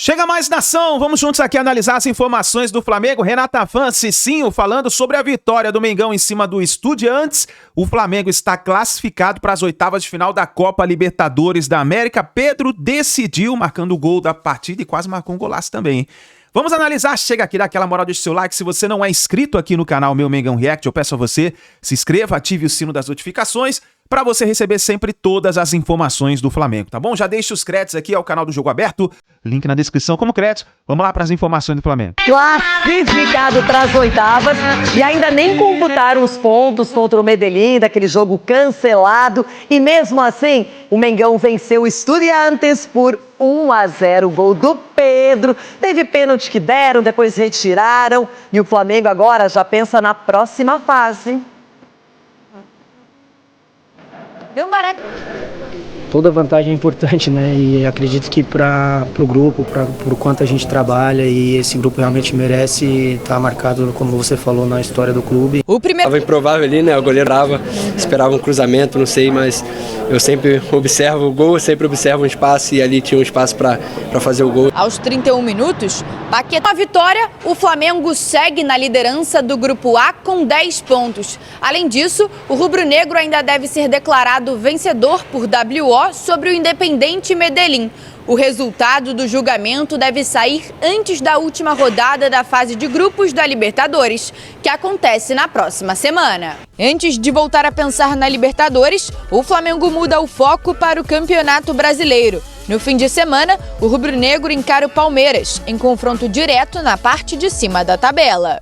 Chega mais nação, vamos juntos aqui analisar as informações do Flamengo. Renata Van, Cicinho, falando sobre a vitória do Mengão em cima do Estudiantes. O Flamengo está classificado para as oitavas de final da Copa Libertadores da América. Pedro decidiu, marcando o gol da partida e quase marcou um golaço também, hein? Vamos analisar, chega aqui, dá aquela moral, deixa o seu like. Se você não é inscrito aqui no canal Meu Mengão React, eu peço a você, se inscreva, ative o sino das notificações para você receber sempre todas as informações do Flamengo, tá bom? Já deixe os créditos aqui ao canal do Jogo Aberto, link na descrição como crédito. Vamos lá para as informações do Flamengo. Classificado para as oitavas e ainda nem computaram os pontos contra o Medellín, daquele jogo cancelado. E mesmo assim, o Mengão venceu o Estudiantes por 1-0, gol do Pedro. Teve pênalti que deram, depois retiraram. E o Flamengo agora já pensa na próxima fase. Toda vantagem é importante, né? E acredito que para o grupo, por quanto a gente trabalha, e esse grupo realmente merece estar marcado, como você falou, na história do clube. O primeiro... Estava improvável ali, né? O goleiro esperava um cruzamento, não sei, mas eu sempre observo o gol, sempre observo um espaço e ali tinha um espaço para fazer o gol. Aos 31 minutos, Paquetá vitória, o Flamengo segue na liderança do Grupo A com 10 pontos. Além disso, o rubro-negro ainda deve ser declarado vencedor por WO sobre o Independente Medellín. O resultado do julgamento deve sair antes da última rodada da fase de grupos da Libertadores, que acontece na próxima semana. Antes de voltar a pensar na Libertadores, o Flamengo muda o foco para o Campeonato Brasileiro. No fim de semana, o rubro-negro encara o Palmeiras, em confronto direto na parte de cima da tabela.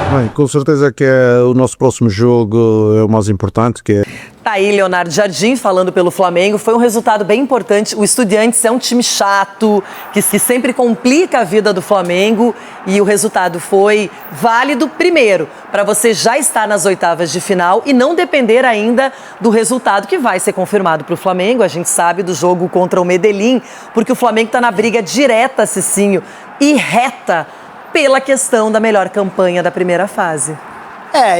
Bem, com certeza que o nosso próximo jogo é o mais importante, que é... Tá aí Leonardo Jardim falando pelo Flamengo, foi um resultado bem importante. O Estudiantes é um time chato, que sempre complica a vida do Flamengo, e o resultado foi válido, primeiro, para você já estar nas oitavas de final e não depender ainda do resultado que vai ser confirmado para o Flamengo. A gente sabe do jogo contra o Medellín, porque o Flamengo está na briga direta, Cicinho, e reta pela questão da melhor campanha da primeira fase.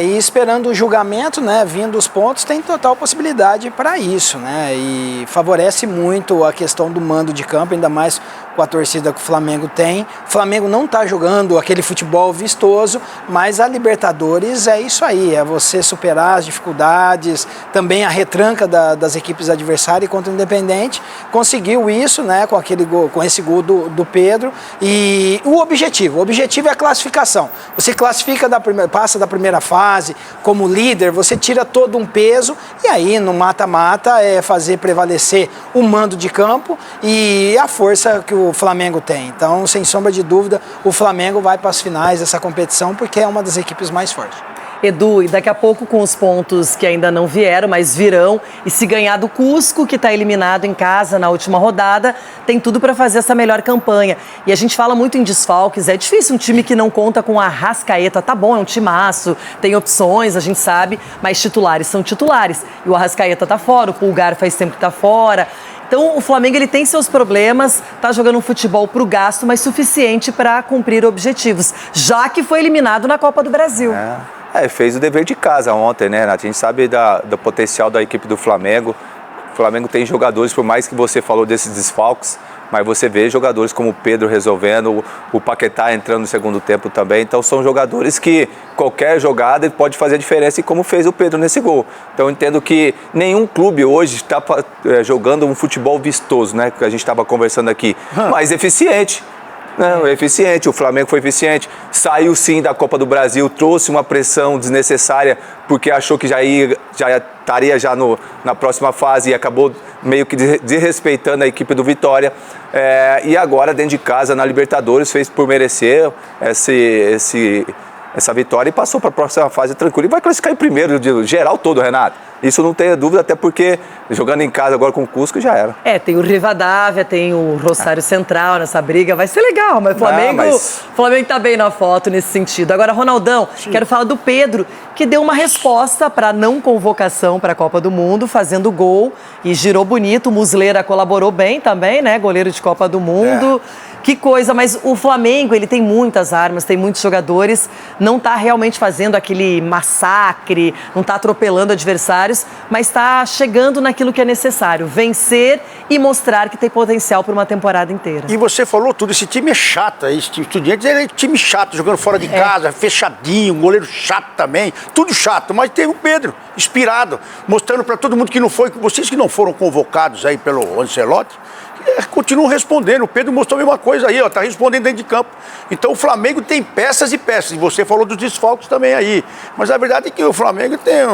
E esperando o julgamento, né, vindo os pontos, tem total possibilidade para isso, né, e favorece muito a questão do mando de campo, ainda mais com a torcida que o Flamengo tem. O Flamengo não está jogando aquele futebol vistoso, mas a Libertadores é isso aí, é você superar as dificuldades, também a retranca das equipes adversárias contra o Independente. Conseguiu isso, né, com esse gol do Pedro, e o objetivo é a classificação. Você classifica passa da primeira fase como líder, você tira todo um peso, e aí no mata-mata é fazer prevalecer o mando de campo e a força que o Flamengo tem. Então, sem sombra de dúvida, o Flamengo vai para as finais dessa competição porque é uma das equipes mais fortes. Edu, e daqui a pouco com os pontos que ainda não vieram, mas virão, e se ganhar do Cusco, que está eliminado em casa na última rodada, tem tudo para fazer essa melhor campanha. E a gente fala muito em desfalques, é difícil um time que não conta com a Arrascaeta, tá bom, é um timaço, tem opções, a gente sabe, mas titulares são titulares. E o Arrascaeta tá fora, o Pulgar faz tempo que tá fora. Então, o Flamengo ele tem seus problemas, tá jogando um futebol pro gasto, mas suficiente para cumprir objetivos, já que foi eliminado na Copa do Brasil. Fez o dever de casa ontem, né, Renato? A gente sabe do potencial da equipe do Flamengo. O Flamengo tem jogadores, por mais que você falou desses desfalques, mas você vê jogadores como o Pedro resolvendo, o Paquetá entrando no segundo tempo também. Então são jogadores que qualquer jogada pode fazer a diferença, e como fez o Pedro nesse gol. Então eu entendo que nenhum clube hoje está jogando um futebol vistoso, né? Que a gente estava conversando aqui, mas eficiente. Não, é eficiente, o Flamengo foi eficiente, saiu sim da Copa do Brasil, trouxe uma pressão desnecessária porque achou que já estaria na próxima fase e acabou meio que desrespeitando a equipe do Vitória, e agora dentro de casa na Libertadores fez por merecer essa vitória e passou para a próxima fase tranquilo e vai classificar em primeiro de geral todo, Renato. Isso não tenha dúvida, até porque jogando em casa agora com o Cusco já era. Tem o Rivadavia, tem o Rosário Central nessa briga, vai ser legal, mas o Flamengo tá bem na foto nesse sentido. Agora, Ronaldão, quero falar do Pedro, que deu uma resposta para não convocação para a Copa do Mundo, fazendo gol e girou bonito. O Muslera colaborou bem também, né? Goleiro de Copa do Mundo. O Que coisa, mas o Flamengo, ele tem muitas armas, tem muitos jogadores, não está realmente fazendo aquele massacre, não está atropelando adversários, mas está chegando naquilo que é necessário, vencer e mostrar que tem potencial para uma temporada inteira. E você falou tudo, esse time é chato, esse time Estudiantes é time chato, jogando fora de casa, fechadinho, um goleiro chato também, tudo chato, mas tem o Pedro, inspirado, mostrando para todo mundo que não foi, vocês que não foram convocados aí pelo Ancelotti, continuam respondendo. O Pedro mostrou a mesma coisa aí, ó, tá respondendo dentro de campo. Então o Flamengo tem peças e peças. E você falou dos desfalques também aí. Mas a verdade é que o Flamengo tem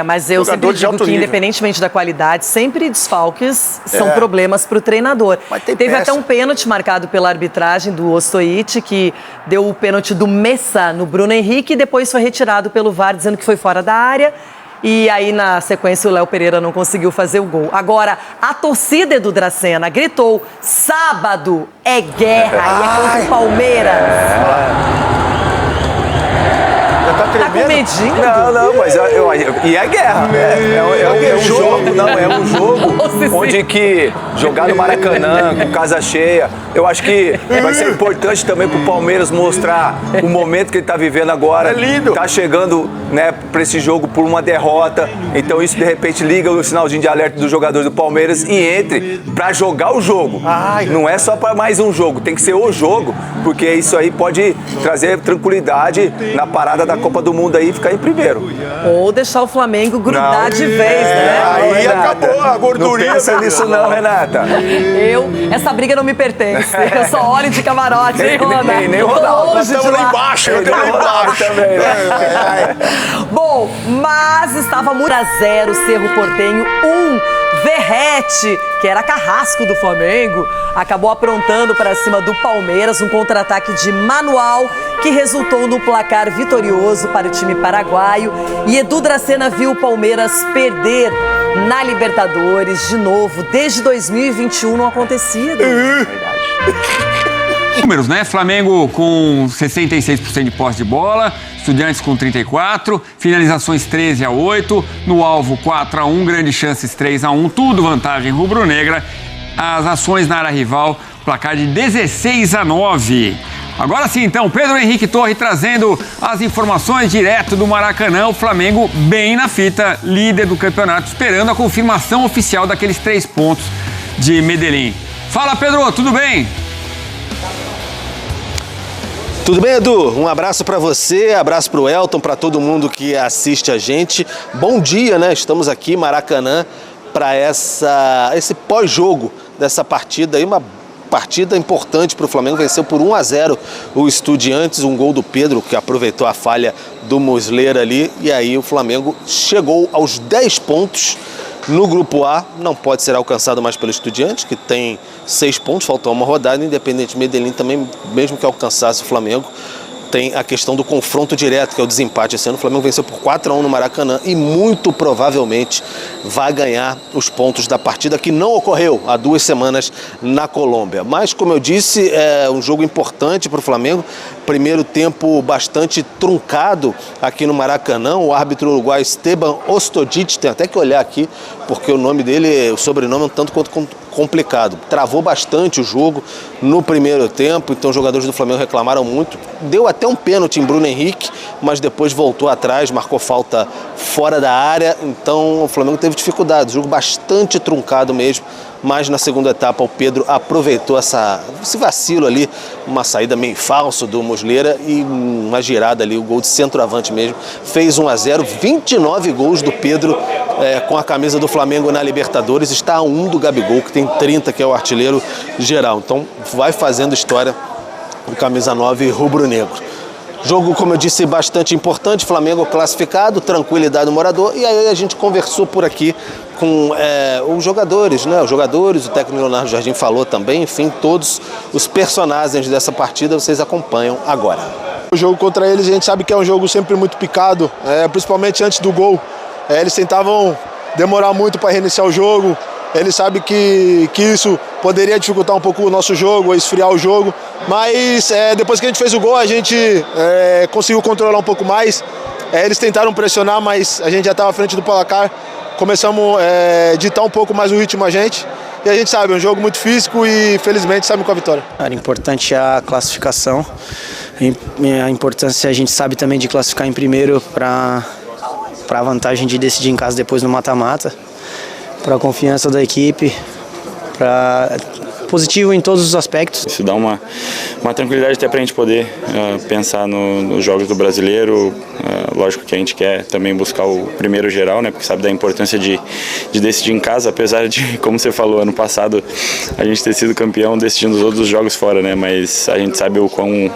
mas eu sempre digo que, independentemente da qualidade, sempre desfalques são problemas para o treinador. Teve até um pênalti marcado pela arbitragem do Ostojic, que deu o pênalti do Messa no Bruno Henrique e depois foi retirado pelo VAR, dizendo que foi fora da área. E aí, na sequência, o Léo Pereira não conseguiu fazer o gol. Agora, a torcida do Dracena gritou: sábado é guerra, e é contra o Palmeiras. Tá com medinho? Não, mas e é guerra. É um jogo, é um jogo onde que jogar no Maracanã, com casa cheia, eu acho que vai ser importante também pro Palmeiras mostrar o momento que ele tá vivendo agora. É lindo. Tá chegando, né, pra esse jogo por uma derrota, então isso de repente liga o sinalzinho de alerta dos jogadores do Palmeiras e entre pra jogar o jogo. Não é só pra mais um jogo, tem que ser o jogo, porque isso aí pode trazer tranquilidade na parada da Copa do Mundo aí e ficar em primeiro. Ou deixar o Flamengo grudar de vez, né? Aí acabou a gordurinha. Não pensa nisso não, Renata. Essa briga não me pertence. Eu só olho de camarote, hein, Rona? Nem Ronaldo. Nós estamos lá embaixo, eu tenho lá embaixo também, né? Bom, mas estava muito a 0, Cerro Porteño 1. Verrete, que era carrasco do Flamengo, acabou aprontando para cima do Palmeiras um contra-ataque de manual que resultou no placar vitorioso para o time paraguaio. E Edu Dracena viu o Palmeiras perder na Libertadores de novo. Desde 2021 não acontecia. Números, né? Flamengo com 66% de posse de bola, Estudiantes com 34%, finalizações 13-8, no alvo 4-1, grandes chances 3-1, tudo vantagem rubro-negra. As ações na área rival, placar de 16-9. Agora sim, então, Pedro Henrique Torre trazendo as informações direto do Maracanã. O Flamengo bem na fita, líder do campeonato, esperando a confirmação oficial daqueles 3 pontos de Medellín. Fala, Pedro, tudo bem? Tudo bem, Edu? Um abraço para você, abraço para o Elton, para todo mundo que assiste a gente. Bom dia, né? Estamos aqui em Maracanã para esse pós-jogo dessa partida aí, uma partida importante para o Flamengo. Venceu por 1-0 o Estudiantes, um gol do Pedro, que aproveitou a falha do Muslera ali, e aí o Flamengo chegou aos 10 pontos no Grupo A. Não pode ser alcançado mais pelo Estudiantes, que tem 6 pontos, faltou uma rodada. Independente Medellín também, mesmo que alcançasse o Flamengo, tem a questão do confronto direto, que é o desempate. Esse ano o Flamengo venceu por 4-1 no Maracanã e muito provavelmente vai ganhar os pontos da partida que não ocorreu há 2 semanas na Colômbia. Mas, como eu disse, é um jogo importante para o Flamengo. Primeiro tempo bastante truncado aqui no Maracanã. O árbitro uruguaio Esteban Ostojic, tem até que olhar aqui, porque o nome dele, o sobrenome é um tanto quanto complicado. Travou bastante o jogo no primeiro tempo, então os jogadores do Flamengo reclamaram muito. Deu até um pênalti em Bruno Henrique, mas depois voltou atrás, marcou falta fora da área, então o Flamengo teve dificuldade. Jogo bastante truncado mesmo, mas na segunda etapa o Pedro aproveitou esse vacilo ali, uma saída meio falsa do Muslera e uma girada ali, o gol de centroavante mesmo, fez 1-0, 29 gols do Pedro com a camisa do Flamengo na Libertadores, está a 1 do Gabigol, que tem 30, que é o artilheiro geral, então vai fazendo história com camisa 9 rubro-negro. Jogo, como eu disse, bastante importante, Flamengo classificado, tranquilidade do morador, e aí a gente conversou por aqui com os jogadores, né? Os jogadores, o técnico Leonardo Jardim falou também, enfim, todos os personagens dessa partida vocês acompanham agora. O jogo contra eles a gente sabe que é um jogo sempre muito picado, principalmente antes do gol. Eles tentavam demorar muito para reiniciar o jogo, eles sabem que isso poderia dificultar um pouco o nosso jogo, esfriar o jogo, mas depois que a gente fez o gol a gente conseguiu controlar um pouco mais. Eles tentaram pressionar, mas a gente já estava à frente do placar, começamos a ditar um pouco mais o ritmo a gente E a gente sabe, é um jogo muito físico e felizmente saímos com a vitória. Cara, importante a classificação. A importância a gente sabe também de classificar em primeiro para a vantagem de decidir em casa depois no mata-mata, para a confiança da equipe, para positivo em todos os aspectos. Isso dá uma tranquilidade até para a gente poder pensar nos jogos do Brasileiro. Lógico que a gente quer também buscar o primeiro geral, né? Porque sabe da importância de decidir em casa, apesar de, como você falou, ano passado a gente ter sido campeão decidindo os outros jogos fora, né? Mas a gente sabe o quão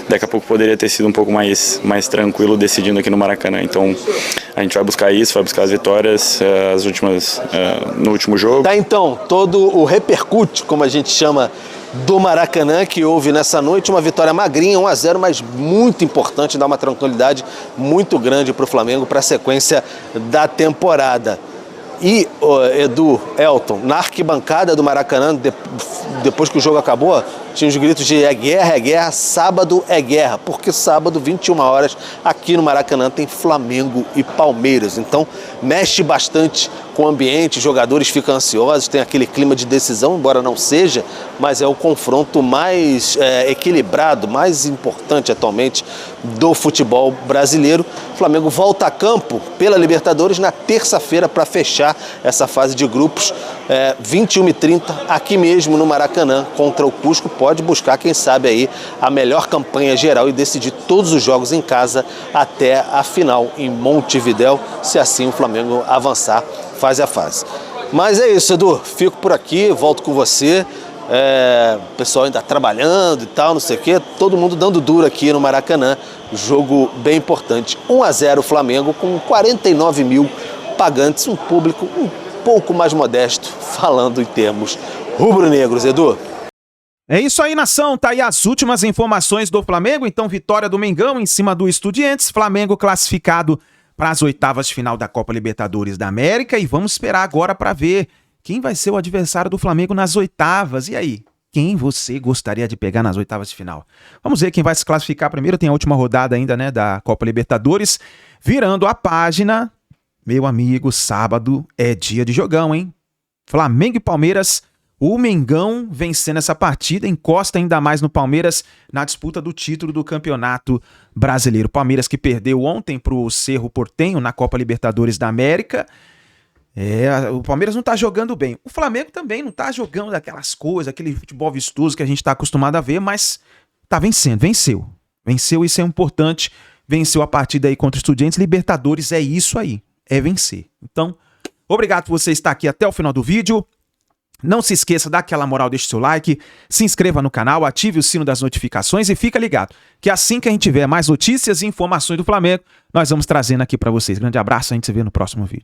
daqui a pouco poderia ter sido um pouco mais tranquilo decidindo aqui no Maracanã. Então a gente vai buscar isso, vai buscar as vitórias, as últimas no último jogo. Tá, então, todo o repercute, como a gente chama, do Maracanã, que houve nessa noite, uma vitória magrinha, 1-0, mas muito importante, dá uma tranquilidade muito grande para o Flamengo para a sequência da temporada. E, Edu, Elton, na arquibancada do Maracanã, depois que o jogo acabou, tinha os gritos de é guerra, sábado é guerra, porque sábado, 21 horas, aqui no Maracanã tem Flamengo e Palmeiras, então mexe bastante com o ambiente, os jogadores ficam ansiosos, tem aquele clima de decisão, embora não seja, mas é o confronto mais equilibrado, mais importante atualmente do futebol brasileiro. O Flamengo volta a campo pela Libertadores na terça-feira para fechar essa fase de grupos, 21h30, aqui mesmo no Maracanã, contra o Cusco. Pode buscar, quem sabe, aí a melhor campanha geral e decidir todos os jogos em casa até a final em Montevidéu, se assim o Flamengo avançar fase a fase. Mas é isso, Edu, fico por aqui, volto com você. O pessoal ainda trabalhando e tal, não sei o quê, todo mundo dando duro aqui no Maracanã, jogo bem importante. 1-0 Flamengo com 49 mil pagantes, um público um pouco mais modesto, falando em termos rubro-negros, Edu. É isso aí, nação. Tá aí as últimas informações do Flamengo. Então, vitória do Mengão em cima do Estudiantes. Flamengo classificado para as oitavas de final da Copa Libertadores da América. E vamos esperar agora para ver quem vai ser o adversário do Flamengo nas oitavas. E aí, quem você gostaria de pegar nas oitavas de final? Vamos ver quem vai se classificar primeiro. Tem a última rodada ainda, né, da Copa Libertadores. Virando a página, meu amigo, sábado é dia de jogão, hein? Flamengo e Palmeiras. O Mengão vencendo essa partida, encosta ainda mais no Palmeiras na disputa do título do Campeonato Brasileiro. Palmeiras que perdeu ontem para o Cerro Porteño na Copa Libertadores da América. O Palmeiras não tá jogando bem. O Flamengo também não tá jogando aquelas coisas, aquele futebol vistoso que a gente tá acostumado a ver, mas tá vencendo, venceu. Venceu, isso é importante. Venceu a partida aí contra o Estudiantes. Libertadores é isso aí, é vencer. Então, obrigado por você estar aqui até o final do vídeo. Não se esqueça, dá aquela moral, deixe seu like, se inscreva no canal, ative o sino das notificações e fica ligado, que assim que a gente tiver mais notícias e informações do Flamengo, nós vamos trazendo aqui para vocês. Grande abraço, a gente se vê no próximo vídeo.